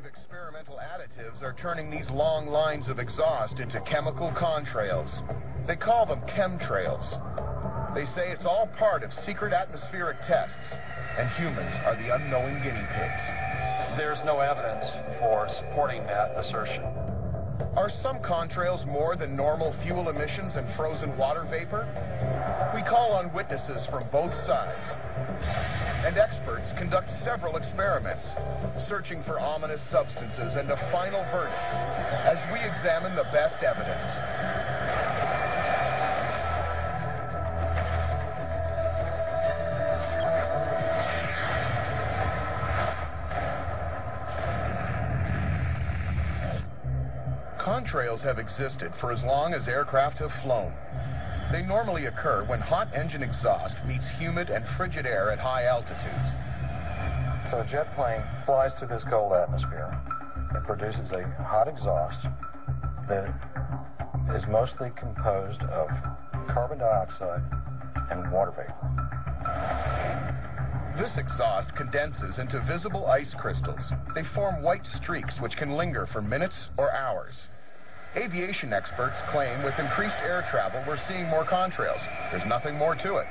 experimental additives are turning these long lines of exhaust into chemical contrails. They call them chemtrails. They say it's all part of secret atmospheric tests, and humans are the unknowing guinea pigs. There's no evidence for supporting that assertion. Are some contrails more than normal fuel emissions and frozen water vapor? We call on witnesses from both sides. And experts conduct several experiments, searching for ominous substances and a final verdict as we examine the best evidence. Contrails have existed for as long as aircraft have flown. They normally occur when hot engine exhaust meets humid and frigid air at high altitudes. So a jet plane flies through this cold atmosphere. It produces a hot exhaust that is mostly composed of carbon dioxide and water vapor. This exhaust condenses into visible ice crystals. They form white streaks which can linger for minutes or hours. Aviation experts claim with increased air travel we're seeing more contrails. There's nothing more to it.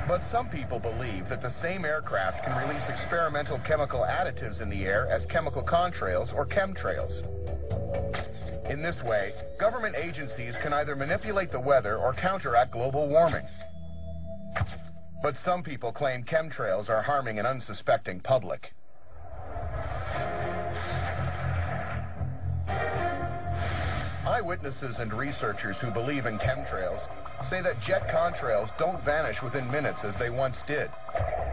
But some people believe that the same aircraft can release experimental chemical additives in the air as chemical contrails or chemtrails. In this way, government agencies can either manipulate the weather or counteract global warming. But some people claim chemtrails are harming an unsuspecting public. Eyewitnesses and researchers who believe in chemtrails say that jet contrails don't vanish within minutes as they once did.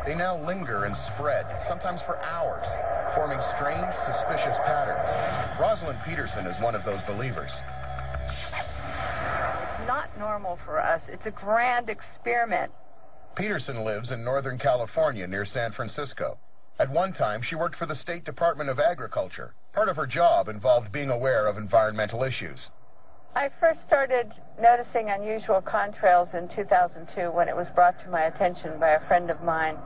They now linger and spread, sometimes for hours, forming strange, suspicious patterns. Rosalind Peterson is one of those believers. It's not normal for us. It's a grand experiment. Peterson lives in Northern California near San Francisco. At one time, she worked for the State Department of Agriculture. Part of her job involved being aware of environmental issues. I first started noticing unusual contrails in 2002 when it was brought to my attention by a friend of mine.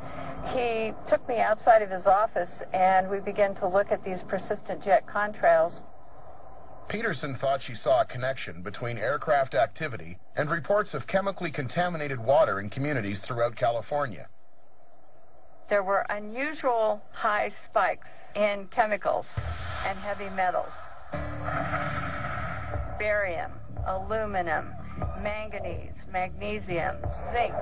He took me outside of his office and we began to look at these persistent jet contrails. Peterson thought she saw a connection between aircraft activity and reports of chemically contaminated water in communities throughout California. There were unusual high spikes in chemicals and heavy metals. Barium, aluminum, manganese, magnesium, zinc.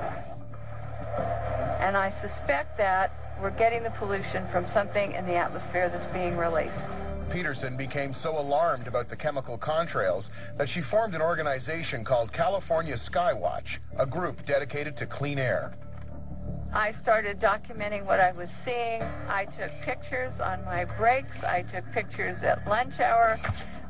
And I suspect that we're getting the pollution from something in the atmosphere that's being released. Peterson became so alarmed about the chemical contrails that she formed an organization called California Skywatch, a group dedicated to clean air. I started documenting what I was seeing. I took pictures on my breaks. I took pictures at lunch hour.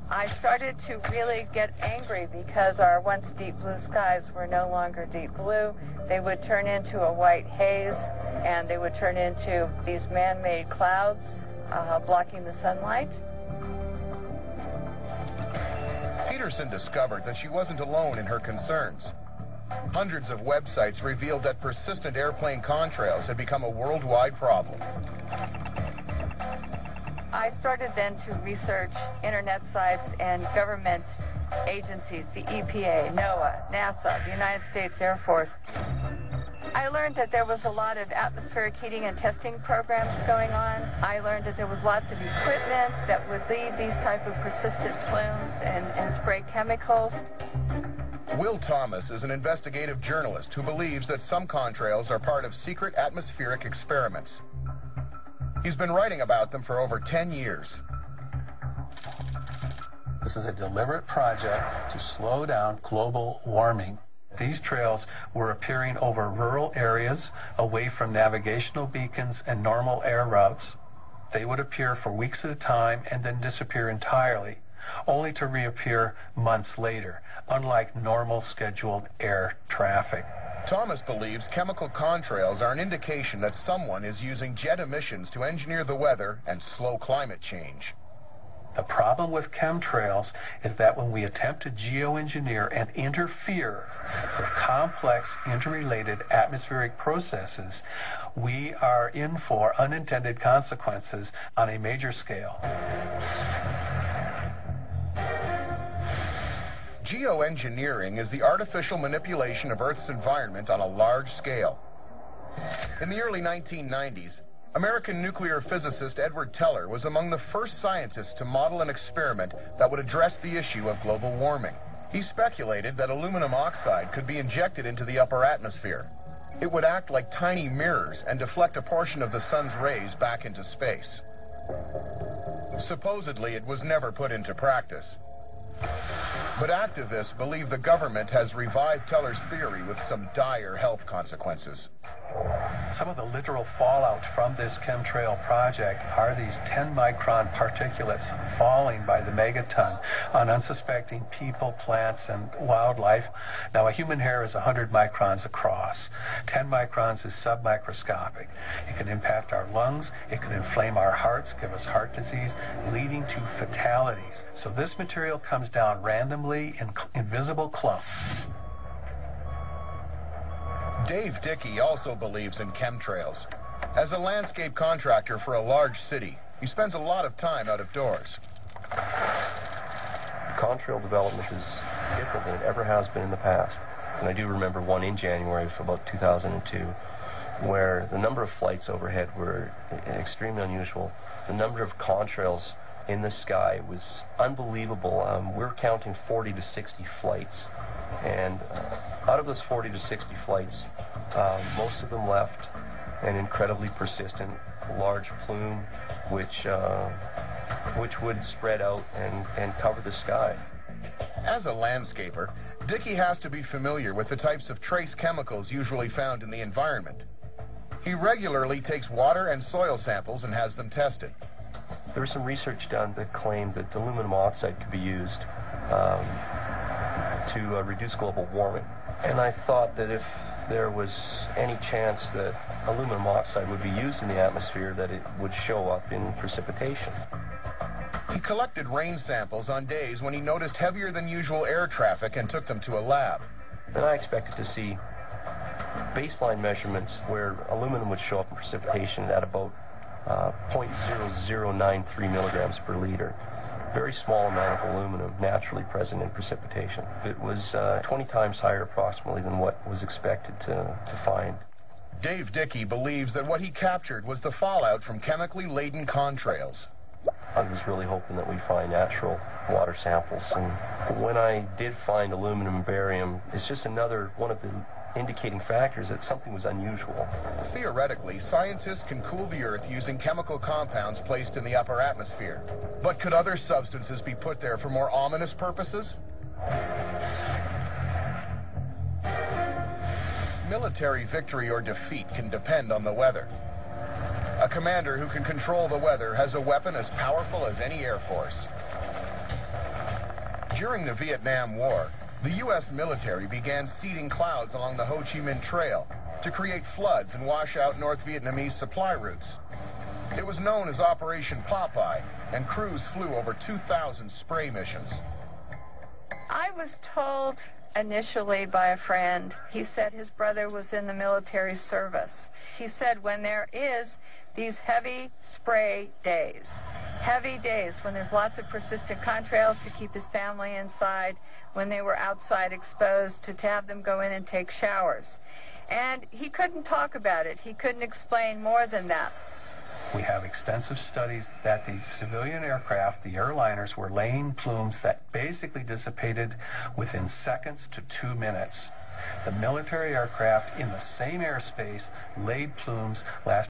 I started to really get angry because our once deep blue skies were no longer deep blue. They would turn into a white haze, and they would turn into these man-made clouds blocking the sunlight. Peterson discovered that she wasn't alone in her concerns. Hundreds of websites revealed that persistent airplane contrails had become a worldwide problem. I started then to research internet sites and government agencies, the EPA, NOAA, NASA, the United States Air Force. I learned that there was a lot of atmospheric heating and testing programs going on. I learned that there was lots of equipment that would leave these type of persistent plumes and spray chemicals. Will Thomas is an investigative journalist who believes that some contrails are part of secret atmospheric experiments. He's been writing about them for over 10 years. This is a deliberate project to slow down global warming. These trails were appearing over rural areas, away from navigational beacons and normal air routes. They would appear for weeks at a time and then disappear entirely, only to reappear months later, unlike normal scheduled air traffic. Thomas believes chemical contrails are an indication that someone is using jet emissions to engineer the weather and slow climate change. The problem with chemtrails is that when we attempt to geoengineer and interfere with complex interrelated atmospheric processes, we are in for unintended consequences on a major scale. Geoengineering is the artificial manipulation of Earth's environment on a large scale. In the early 1990s, American nuclear physicist Edward Teller was among the first scientists to model an experiment that would address the issue of global warming. He speculated that aluminum oxide could be injected into the upper atmosphere. It would act like tiny mirrors and deflect a portion of the sun's rays back into space. Supposedly, it was never put into practice. But activists believe the government has revived Teller's theory with some dire health consequences. Some of the literal fallout from this chemtrail project are these 10-micron particulates falling by the megaton on unsuspecting people, plants, and wildlife. Now, a human hair is 100 microns across. 10 microns is submicroscopic. It can impact our lungs, it can inflame our hearts, give us heart disease, leading to fatalities. So this material comes down randomly in invisible clumps. Dave Dickey also believes in chemtrails. As a landscape contractor for a large city, he spends a lot of time out of doors. Contrail development is different than it ever has been in the past. And I do remember one in January of about 2002, where the number of flights overhead were extremely unusual. The number of contrails in the sky was unbelievable. We're counting 40 to 60 flights. And out of those 40 to 60 flights, most of them left an incredibly persistent large plume which would spread out and cover the sky. As a landscaper, Dickey has to be familiar with the types of trace chemicals usually found in the environment. He regularly takes water and soil samples and has them tested. There was some research done that claimed that aluminum oxide could be used to reduce global warming. And I thought that if there was any chance that aluminum oxide would be used in the atmosphere, that it would show up in precipitation. He collected rain samples on days when he noticed heavier than usual air traffic and took them to a lab. And I expected to see baseline measurements where aluminum would show up in precipitation at about 0.0093 milligrams per liter. Very small amount of aluminum naturally present in precipitation. It was 20 times higher approximately than what was expected to find. Dave Dickey believes that what he captured was the fallout from chemically laden contrails. I was really hoping that we'd find natural water samples, and when I did find aluminum and barium, it's just another one of the indicating factors that something was unusual. Theoretically, scientists can cool the Earth using chemical compounds placed in the upper atmosphere. But could other substances be put there for more ominous purposes? Military victory or defeat can depend on the weather. A commander who can control the weather has a weapon as powerful as any air force. During the Vietnam War, the U.S. military began seeding clouds along the Ho Chi Minh Trail to create floods and wash out North Vietnamese supply routes. It was known as Operation Popeye, and crews flew over 2,000 spray missions. I was told initially by a friend, he said his brother was in the military service. He said when there is these heavy spray days, when there's lots of persistent contrails to keep his family inside, when they were outside exposed, to have them go in and take showers. And he couldn't talk about it. He couldn't explain more than that. We have extensive studies that the civilian aircraft, the airliners, were laying plumes that basically dissipated within seconds to 2 minutes. The military aircraft in the same airspace laid plumes lasting